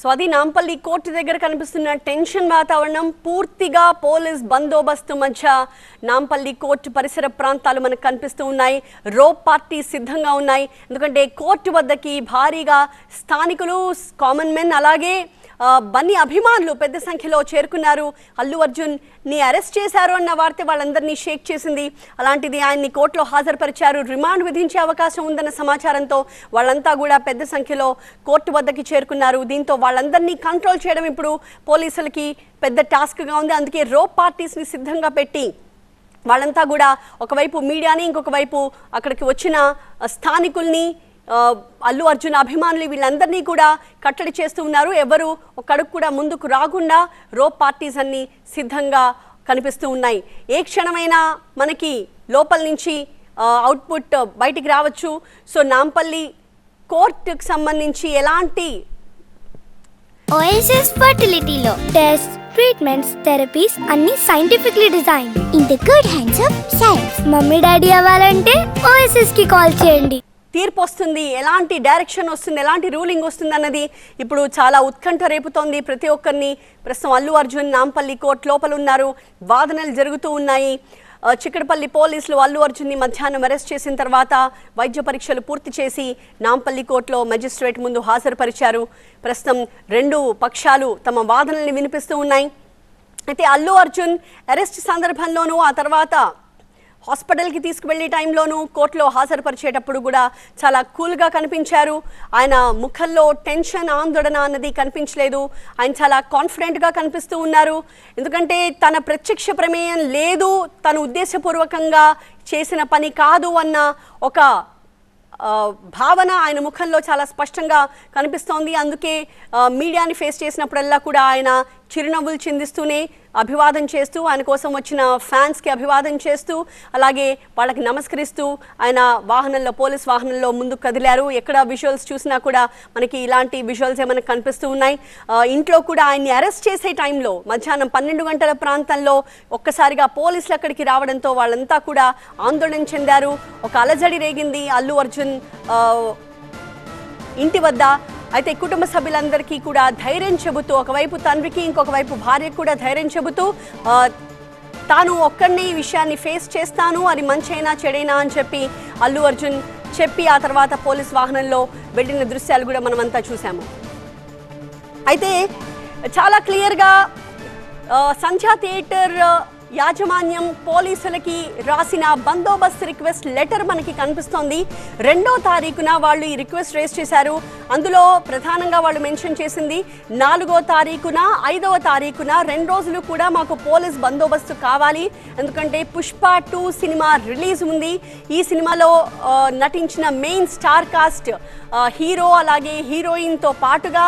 So అది Nampally court దగ్గర కనిపిస్తున్న టెన్షన్ వాతావరణం. పూర్తిగా పోలీస్ బందోబస్తు మధ్య నాంపల్లి కోర్టు పరిసర ప్రాంతాలు మనకు కనిపిస్తూ ఉన్నాయి. రోప్ పార్టీ సిద్ధంగా ఉన్నాయి. ఎందుకంటే కోర్టు వద్దకి భారీగా స్థానికులు, కామన్ మెన్, అలాగే బన్నీ అభిమానులు పెద్ద సంఖ్యలో చేరుకున్నారు. అల్లు అర్జున్ ని అరెస్ట్ చేశారు అన్న వార్త వాళ్ళందరినీ షేక్ చేసింది. అలాంటిది ఆయన్ని కోర్టులో హాజరుపరిచారు. రిమాండ్ విధించే అవకాశం ఉందన్న సమాచారంతో వాళ్ళంతా కూడా పెద్ద సంఖ్యలో కోర్టు వద్దకి చేరుకున్నారు. దీంతో వాళ్ళందరినీ కంట్రోల్ చేయడం ఇప్పుడు పోలీసులకి పెద్ద టాస్క్గా ఉంది. అందుకే రోప్ పార్టీస్ని సిద్ధంగా పెట్టి వాళ్ళంతా కూడా ఒకవైపు మీడియాని, ఇంకొక వైపు అక్కడికి వచ్చిన స్థానికుల్ని, అల్లు అర్జున్ అభిమానులు వీళ్ళందరినీ కూడా కట్టడి చేస్తూ ఉన్నారు. ఎవరు ఒక అడుగు కూడా ముందుకు రాకుండా రోప్ పార్టీస్ అన్ని సిద్ధంగా కనిపిస్తూ ఉన్నాయి. ఏ క్షణమైనా మనకి లోపల నుంచి అవుట్పుట్ బయటికి రావచ్చు. సో నాంపల్లి కోర్టుకు సంబంధించి ఎలాంటి ఓఎస్ఎస్ ఫర్టిలిటీలో టెస్ట్, ట్రీట్మెంట్స్, థెరపీస్ అన్ని scientifically design in the good hands of science. Mummy daddy అవ్వాలంటే ఓఎస్ఎస్ కి కాల్ చేయండి. తీర్పు వస్తుంది, ఎలాంటి డైరెక్షన్ వస్తుంది, ఎలాంటి రూలింగ్ వస్తుంది అన్నది ఇప్పుడు చాలా ఉత్కంఠ రేపుతోంది ప్రతి ఒక్కరిని. ప్రస్తుతం అల్లు అర్జున్ నాంపల్లి కోర్టు లోపల ఉన్నారు. వాదనలు జరుగుతూ ఉన్నాయి. చిక్కడపల్లి పోలీసులు అల్లు అర్జున్ని మధ్యాహ్నం అరెస్ట్ చేసిన తర్వాత వైద్య పరీక్షలు పూర్తి చేసి నాంపల్లి కోర్టులో మెజిస్ట్రేట్ ముందు హాజరుపరిచారు. ప్రస్తుతం రెండు పక్షాలు తమ వాదనల్ని వినిపిస్తూ ఉన్నాయి. అయితే అల్లు అర్జున్ అరెస్ట్ సందర్భంలోనూ, ఆ తర్వాత హాస్పిటల్కి తీసుకువెళ్ళే టైంలోనూ, కోర్టులో హాజరుపరిచేటప్పుడు కూడా చాలా కూల్గా కనిపించారు. ఆయన ముఖంలో టెన్షన్, ఆందోళన అన్నది కనిపించలేదు. ఆయన చాలా కాన్ఫిడెంట్గా కనిపిస్తూ ఉన్నారు. ఎందుకంటే తన ప్రత్యక్ష ప్రమేయం లేదు, తను ఉద్దేశపూర్వకంగా చేసిన పని కాదు అన్న ఒక భావన ఆయన ముఖంలో చాలా స్పష్టంగా కనిపిస్తోంది. అందుకే మీడియాని ఫేస్ చేసినప్పుడల్లా కూడా ఆయన చిరునవ్వులు చిందిస్తూనే అభివాదం చేస్తూ, ఆయన కోసం వచ్చిన ఫ్యాన్స్కి అభివాదం చేస్తూ, అలాగే వాళ్ళకి నమస్కరిస్తూ ఆయన వాహనంలో, పోలీస్ వాహనంలో ముందుకు కదిలారు. ఎక్కడ విజువల్స్ చూసినా కూడా మనకి ఇలాంటి విజువల్స్ ఏమైనా కనిపిస్తూ ఉన్నాయి. ఇంట్లో కూడా ఆయన్ని అరెస్ట్ చేసే టైంలో మధ్యాహ్నం 12 గంటల ప్రాంతంలో ఒక్కసారిగా పోలీసులు అక్కడికి రావడంతో వాళ్ళంతా కూడా ఆందోళన చెందారు. ఒక అలజడి రేగింది అల్లు అర్జున్ ఇంటి వద్ద. అయితే కుటుంబ సభ్యులందరికీ కూడా ధైర్యం చెబుతూ, ఒకవైపు తండ్రికి, ఇంకొక వైపు భార్యకు కూడా ధైర్యం చెబుతూ, తాను ఒక్కడిని ఈ విషయాన్ని ఫేస్ చేస్తాను, అది మంచైనా చెడైనా అని చెప్పి అల్లు అర్జున్ చెప్పి ఆ తర్వాత పోలీస్ వాహనంలో వెళ్ళిన దృశ్యాలు కూడా మనమంతా చూసాము. అయితే చాలా క్లియర్గా సంధ్యా థియేటర్ యాజమాన్యం పోలీసులకి రాసిన బందోబస్తు రిక్వెస్ట్ లెటర్ మనకి కనిపిస్తోంది. 2వ తారీఖున వాళ్ళు ఈ రిక్వెస్ట్ రేస్ చేశారు. అందులో ప్రధానంగా వాళ్ళు మెన్షన్ చేసింది 4వ తారీఖున, 5వ తారీఖున 2 రోజులు కూడా మాకు పోలీస్ బందోబస్తు కావాలి. ఎందుకంటే పుష్ప 2 సినిమా రిలీజ్ ఉంది. ఈ సినిమాలో నటించిన మెయిన్ స్టార్ కాస్ట్, హీరో అలాగే హీరోయిన్తో పాటుగా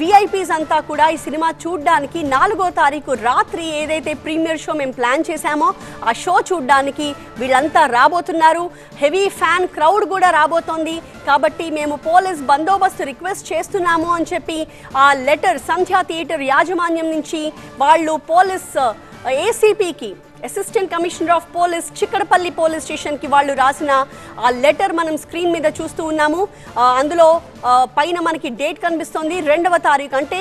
విఐపీస్ అంతా కూడా ఈ సినిమా చూడ్డానికి 4వ తారీఖు రాత్రి ఏదైతే ప్రీమియర్ షో మేము ప్లాన్ చేశామో ఆ షో చూడ్డానికి వీళ్ళంతా రాబోతున్నారు. హెవీ ఫ్యాన్ క్రౌడ్ కూడా రాబోతోంది. కాబట్టి మేము పోలీస్ బందోబస్తు రిక్వెస్ట్ చేస్తున్నాము అని చెప్పి ఆ లెటర్ సంధ్యా థియేటర్ యాజమాన్యం నుంచి వాళ్ళు పోలీస్ ఏసీపీకి, assistant commissioner of police, Chikkadpally police స్టేషన్కి వాళ్ళు రాసిన ఆ లెటర్ మనం స్క్రీన్ మీద చూస్తూ ఉన్నాము. అందులో పైన మనకి డేట్ కనిపిస్తుంది 2వ తారీఖు. అంటే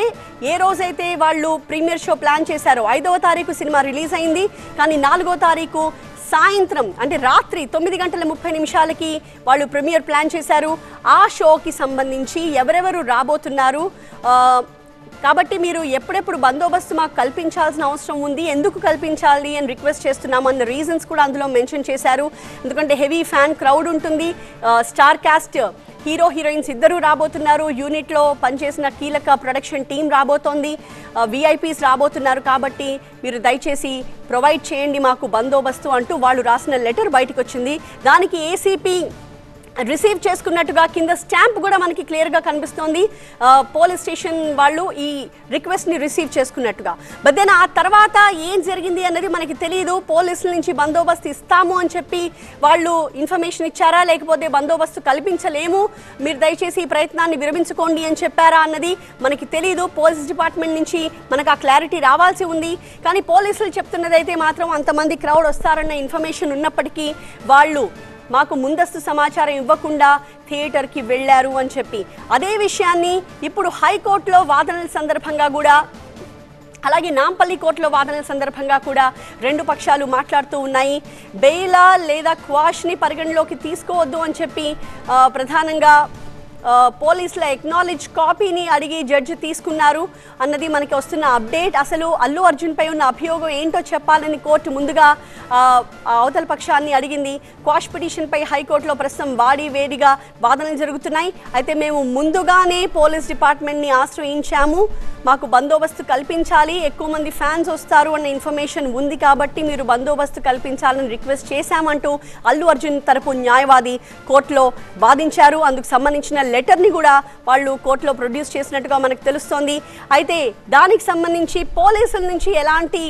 ఏ రోజైతే వాళ్ళు ప్రీమియర్ షో ప్లాన్ చేశారో 5వ తారీఖు సినిమా రిలీజ్ అయింది. కానీ 4వ తారీఖు సాయంత్రం, అంటే రాత్రి 9:30 వాళ్ళు ప్రీమియర్ ప్లాన్ చేశారు. ఆ షోకి సంబంధించి ఎవరెవరు రాబోతున్నారు, కాబట్టి మీరు ఎప్పుడెప్పుడు బందోబస్తు మాకు కల్పించాల్సిన అవసరం ఉంది, ఎందుకు కల్పించాలి అని రిక్వెస్ట్ చేస్తున్నాము అన్న రీజన్స్ కూడా అందులో మెన్షన్ చేశారు. ఎందుకంటే హెవీ ఫ్యాన్ క్రౌడ్ ఉంటుంది. స్టార్ కాస్ట్ హీరో హీరోయిన్స్ ఇద్దరూ రాబోతున్నారు. యూనిట్లో పనిచేసిన కీలక ప్రొడక్షన్ టీం రాబోతోంది. విఐపీస్ రాబోతున్నారు. కాబట్టి మీరు దయచేసి ప్రొవైడ్ చేయండి మాకు బందోబస్తు అంటూ వాళ్ళు రాసిన లెటర్ బయటకు వచ్చింది. దానికి ఏసీపీ రిసీవ్ చేసుకున్నట్టుగా కింద స్టాంప్ కూడా మనకి క్లియర్గా కనిపిస్తోంది. పోలీస్ స్టేషన్ వాళ్ళు ఈ రిక్వెస్ట్ని రిసీవ్ చేసుకున్నట్టుగా. బట్ దెన్ ఆ తర్వాత ఏం జరిగింది అన్నది మనకి తెలియదు. పోలీసుల నుంచి బందోబస్తు ఇస్తాము అని చెప్పి వాళ్ళు ఇన్ఫర్మేషన్ ఇచ్చారా, లేకపోతే బందోబస్తు కల్పించలేము, మీరు దయచేసి ఈ ప్రయత్నాన్ని విరమించుకోండి అని చెప్పారా అన్నది మనకి తెలియదు. పోలీస్ డిపార్ట్మెంట్ నుంచి మనకు ఆ క్లారిటీ రావాల్సి ఉంది. కానీ పోలీసులు చెప్తున్నదైతే మాత్రం అంతమంది క్రౌడ్ వస్తారన్న ఇన్ఫర్మేషన్ ఉన్నప్పటికీ వాళ్ళు మాకు ముందస్తు సమాచారం ఇవ్వకుండా థియేటర్కి వెళ్ళారు అని చెప్పి. అదే విషయాన్ని ఇప్పుడు హైకోర్టులో వాదనల సందర్భంగా కూడా, అలాగే నాంపల్లి కోర్టులో వాదనల సందర్భంగా కూడా రెండు పక్షాలు మాట్లాడుతూ ఉన్నాయి. బెయిలా లేదా క్వాష్ని పరిగణలోకి తీసుకోవద్దు అని చెప్పి ప్రధానంగా పోలీసుల ఎక్నాలెడ్జ్ కాపీని అడిగి జడ్జి తీసుకున్నారు అన్నది మనకి వస్తున్న అప్డేట్. అసలు అల్లు అర్జున్ పై ఉన్న అభియోగం ఏంటో చెప్పాలని కోర్టు ముందుగా అవతల పక్షాన్ని అడిగింది. క్వాష్ పిటిషన్పై హైకోర్టులో ప్రస్తుతం వేడిగా వాదనలు జరుగుతున్నాయి. అయితే మేము ముందుగానే పోలీస్ డిపార్ట్మెంట్ని ఆశ్రయించాము, మాకు బందోబస్తు కల్పించాలి, ఎక్కువ మంది ఫ్యాన్స్ వస్తారు అన్న ఇన్ఫర్మేషన్ ఉంది కాబట్టి మీరు బందోబస్తు కల్పించాలని రిక్వెస్ట్ చేశామంటూ అల్లు అర్జున్ తరపు న్యాయవాది కోర్టులో వాదించారు. అందుకు సంబంధించిన లెటర్ని కూడా వాళ్ళు కోర్టులో ప్రొడ్యూస్ చేసినట్టుగా మనకు తెలుస్తోంది. అయితే దానికి సంబంధించి పోలీసుల నుంచి ఎలాంటి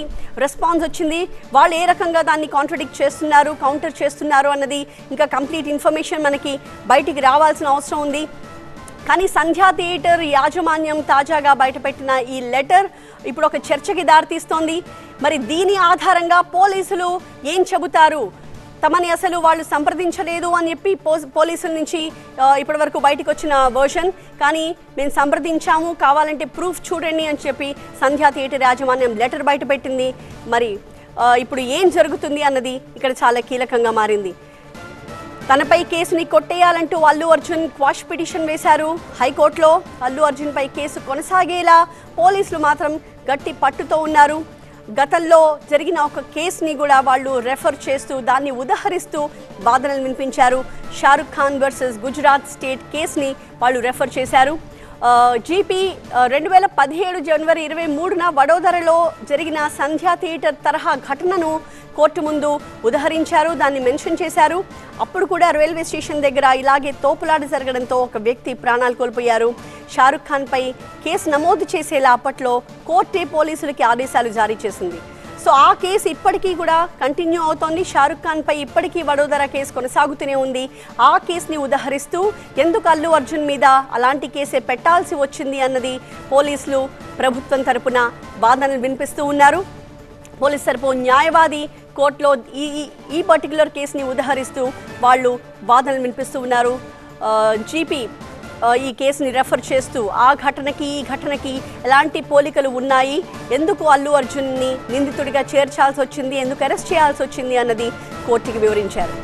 రెస్పాన్స్ వచ్చింది, వాళ్ళు ఏ రకంగా దాన్ని కాంట్రడిక్ట్ చేస్తున్నారు, కౌంటర్ చేస్తున్నారు అన్నది ఇంకా కంప్లీట్ ఇన్ఫర్మేషన్ మనకి బయటికి రావాల్సిన అవసరం ఉంది. కానీ సంధ్యా థియేటర్ యాజమాన్యం తాజాగా బయటపెట్టిన ఈ లెటర్ ఇప్పుడు ఒక చర్చకి దారితీస్తోంది. మరి దీని ఆధారంగా పోలీసులు ఏం చెబుతారు, తమని అసలు వాళ్ళు సంప్రదించలేదు అని చెప్పి పోలీసుల నుంచి ఇప్పటి వరకు బయటకు వచ్చిన వర్షన్, కానీ మేము సంప్రదించాము, కావాలంటే ప్రూఫ్ చూడండి అని చెప్పి సంధ్యా థియేటర్ యాజమాన్యం లెటర్ బయటపెట్టింది. మరి ఇప్పుడు ఏం జరుగుతుంది అన్నది ఇక్కడ చాలా కీలకంగా మారింది. తనపై కేసుని కొట్టేయాలంటూ అల్లు అర్జున్ క్వాష్ పిటిషన్ వేశారు హైకోర్టులో. అల్లు అర్జున్ పై కేసు కొనసాగేలా పోలీసులు మాత్రం గట్టి పట్టుతో ఉన్నారు. గతంలో జరిగిన ఒక కేసుని కూడా వాళ్ళు రెఫర్ చేస్తూ దాన్ని ఉదహరిస్తూ వాదనలు వినిపించారు. షారుఖ్ ఖాన్ వర్సెస్ గుజరాత్ స్టేట్ కేసుని వాళ్ళు రెఫర్ చేశారు. జీపీ 2017 జనవరి 23న వడోదరలో జరిగిన సంధ్యా థియేటర్ తరహా ఘటనను కోర్టు ముందు ఉదహరించారు, దాన్ని మెన్షన్ చేశారు. అప్పుడు కూడా రైల్వే స్టేషన్ దగ్గర ఇలాగే తోపులాట జరగడంతో ఒక వ్యక్తి ప్రాణాలు కోల్పోయారు. షారుఖ్ ఖాన్పై కేసు నమోదు చేసేలా అప్పట్లో కోర్టే పోలీసులకి ఆదేశాలు జారీ చేసింది. సో ఆ కేసు ఇప్పటికీ కూడా కంటిన్యూ అవుతోంది. షారుఖ్ ఖాన్పై ఇప్పటికీ వడోదర కేసు కొనసాగుతూనే ఉంది. ఆ కేసుని ఉదహరిస్తూ ఎందుకు అల్లు అర్జున్ మీద అలాంటి కేసే పెట్టాల్సి వచ్చింది అన్నది పోలీసులు ప్రభుత్వం తరపున వాదనలు వినిపిస్తూ ఉన్నారు. పోలీస్ తరపు న్యాయవాది కోర్టులో ఈ పర్టికులర్ కేసుని ఉదహరిస్తూ వాళ్ళు వాదనలు వినిపిస్తూ ఉన్నారు. జీపీ ఈ కేసుని రెఫర్ చేస్తూ ఆ ఘటనకి ఈ ఘటనకి ఎలాంటి పోలికలు ఉన్నాయి, ఎందుకు అల్లు అర్జున్ని నిందితుడిగా చేర్చాల్సి వచ్చింది, ఎందుకు అరెస్ట్ చేయాల్సి వచ్చింది అన్నది కోర్టుకి వివరించారు.